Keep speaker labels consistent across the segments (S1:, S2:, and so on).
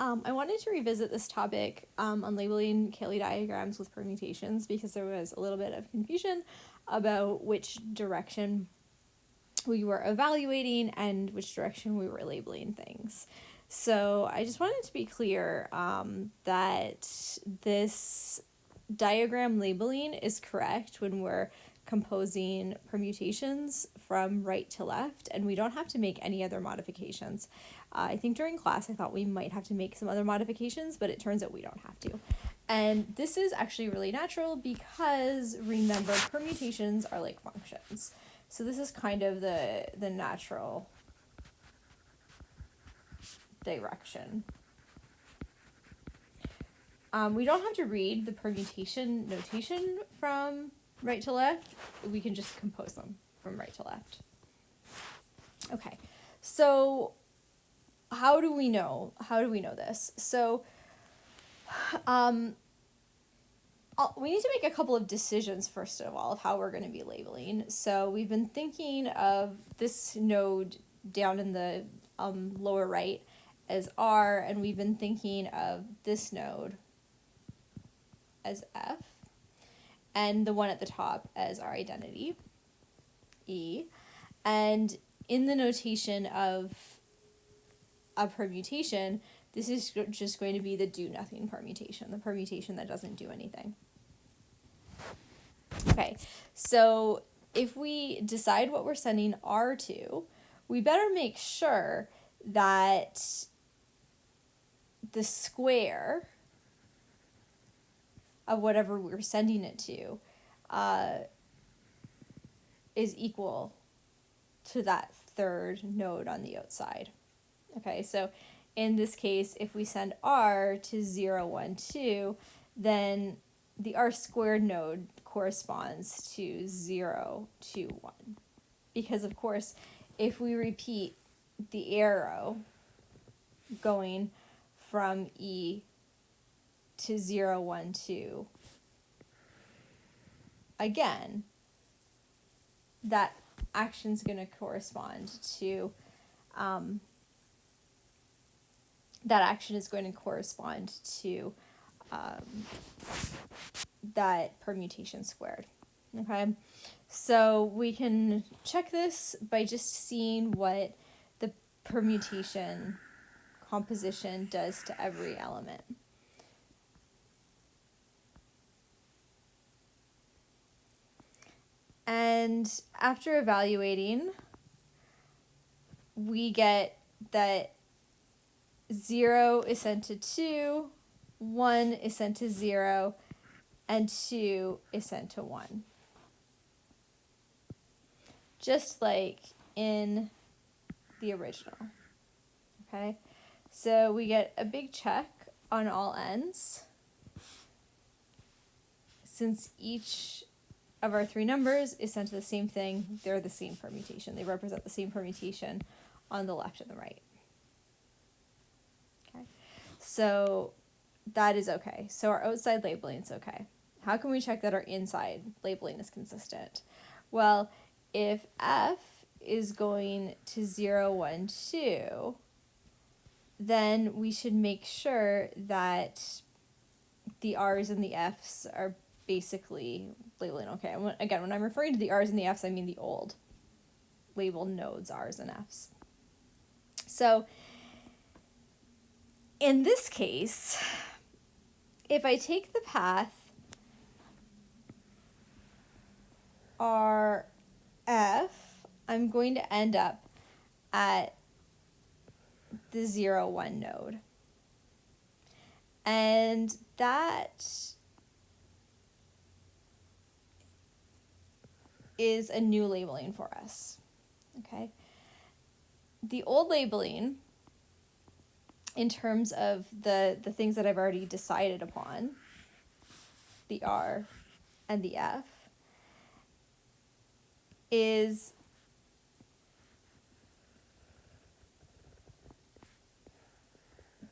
S1: I wanted to revisit this topic on labeling Cayley diagrams with permutations because there was a little bit of confusion about which direction we were evaluating and which direction we were labeling things. So I just wanted to be clear that this diagram labeling is correct when we're composing permutations from right to left, and we don't have to make any other modifications. I think during class I thought we might have to make some other modifications, but it turns out we don't have to. And this is actually really natural because, remember, permutations are like functions. So this is kind of the natural direction. We don't have to read the permutation notation from right to left. We can just compose them from right to left. Okay, so how do we know this? So we need to make a couple of decisions, first of all, of how we're going to be labeling. So we've been thinking of this node down in the lower right as R, and we've been thinking of this node as F, and the one at the top as our identity, E. And in the notation of a permutation, this is just going to be the do-nothing permutation, the permutation that doesn't do anything. Okay, so if we decide what we're sending R to, we better make sure that the square of whatever we're sending it to is equal to that third node on the outside. Okay, so in this case, if we send R to 0, 1, 2, then the R squared node corresponds to 0, 2, 1. Because, of course, if we repeat the arrow going from E to 0, 1, 2, again, that action's going to correspond to that permutation squared. Okay, so we can check this by just seeing what the permutation composition does to every element. And after evaluating, we get that 0 is sent to 2, 1 is sent to 0, and 2 is sent to 1. Just like in the original. Okay, so we get a big check on all ends. Since each of our three numbers is sent to the same thing, they're the same permutation. They represent the same permutation on the left and the right. Okay, so that is okay. So our outside labeling is okay. How can we check that our inside labeling is consistent? Well, if F is going to 0, 1, 2, then we should make sure that the R's and the F's are basically labeling okay. Again, when I'm referring to the R's and the F's, I mean the old labeled nodes, R's and F's. So in this case, if I take the path RF, I'm going to end up at the 0, 1 node. And that is a new labeling for us. Okay. The old labeling, in terms of the things that I've already decided upon, the R and the F, is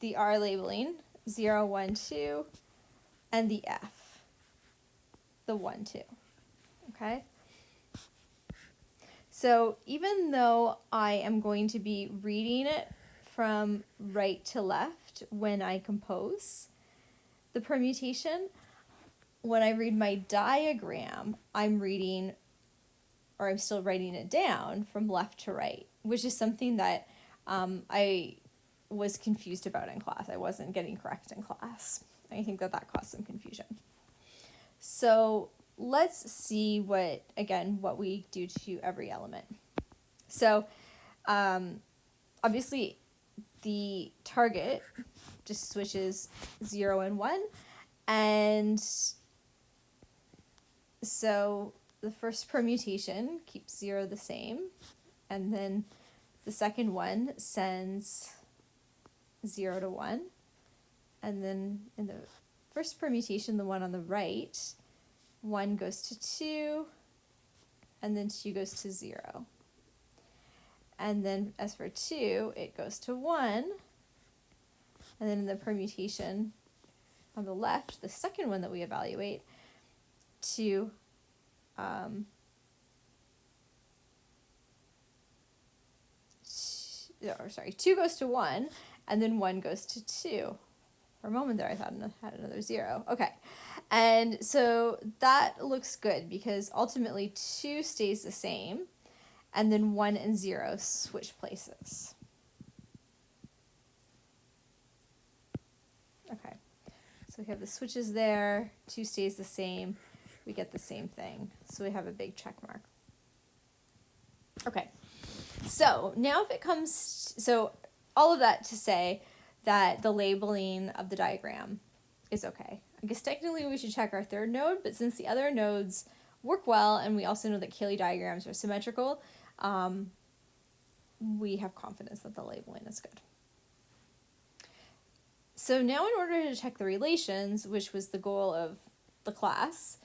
S1: the R labeling, 0, 1, 2, and the F, the 1, 2. Okay? So even though I am going to be reading it from right to left when I compose the permutation. When I read my diagram, I'm still writing it down from left to right, which is something that I was confused about in class. I wasn't getting correct in class. I think that caused some confusion. So let's see what we do to every element. So obviously the target just switches 0 and 1, and so the first permutation keeps 0 the same, and then the second one sends 0 to 1, and then in the first permutation, the one on the right, 1 goes to 2, and then 2 goes to 0. And then as for 2, it goes to 1, and then in the permutation on the left, the second one that we evaluate, 2 goes to 1, and then 1 goes to 2. For a moment there, I thought I had another 0. Okay, and so that looks good because ultimately 2 stays the same, and then 1 and 0 switch places. Okay, so we have the switches there, 2 stays the same, we get the same thing. So we have a big check mark. Okay, so now if it comes, so all of that to say that the labeling of the diagram is okay. I guess technically we should check our third node, but since the other nodes work well, and we also know that Cayley diagrams are symmetrical, we have confidence that the labeling is good. So now in order to check the relations, which was the goal of the class,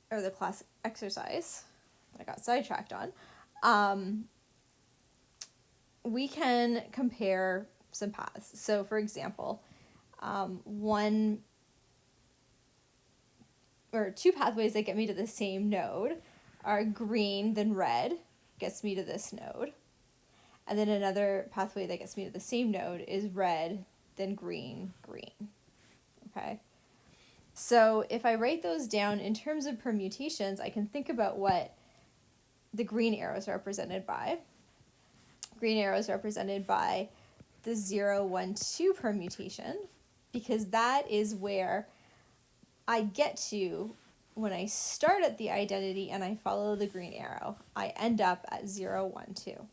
S1: or the class exercise that I got sidetracked on, we can compare some paths. So for example, 2 pathways that get me to the same node are green, then red, gets me to this node. And then another pathway that gets me to the same node is red, then green, green. Okay? So if I write those down in terms of permutations, I can think about what the green arrows are represented by. Green arrows represented by the 0, 1, 2 permutation, because that is where I get to when I start at the identity and I follow the green arrow. I end up at 0, 1, 2.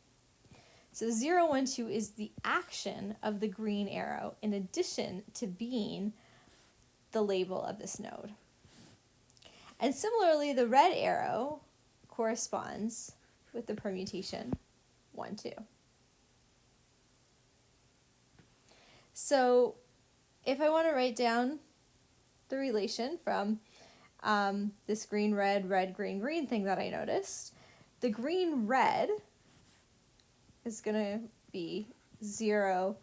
S1: So 0, 1, 2 is the action of the green arrow in addition to being the label of this node. And similarly, the red arrow corresponds with the permutation 1, 2. So if I want to write down the relation from this green, red, red, green, green thing that I noticed, the green, red is going to be 0,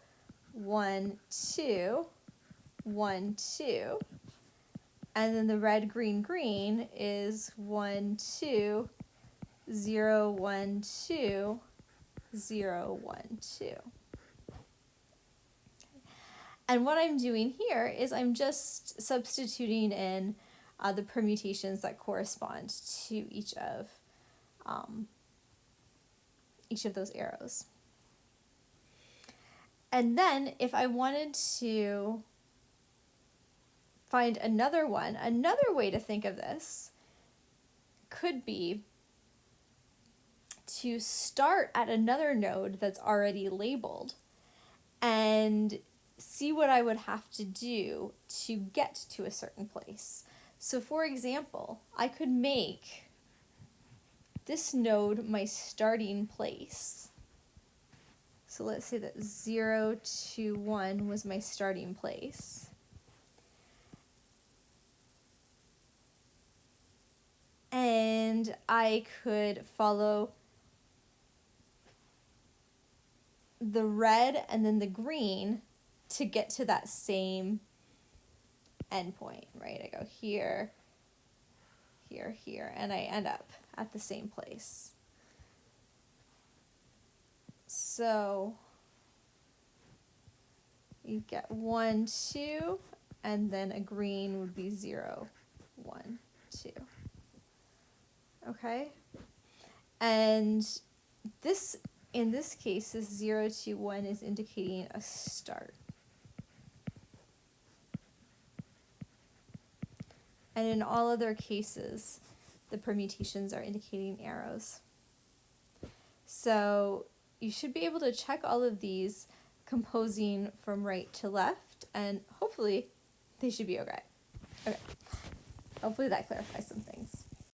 S1: 1, 2, 1, 2. And then the red, green, green is 1, 2, 0, 1, 2, 0, 1, 2. And what I'm doing here is I'm just substituting in the permutations that correspond to each of those arrows. And then if I wanted to find another one, another way to think of this could be to start at another node that's already labeled and see what I would have to do to get to a certain place. So for example, I could make this node my starting place. So let's say that 0 to 1 was my starting place. And I could follow the red and then the green to get to that same endpoint, right? I go here, here, here, and I end up at the same place. So you get 1, 2, and then a green would be 0, 1, 2. Okay? And this, in this case, this 0 to 1 is indicating a start. And in all other cases, the permutations are indicating arrows. So you should be able to check all of these composing from right to left, and hopefully they should be okay. Okay. Hopefully that clarifies some things.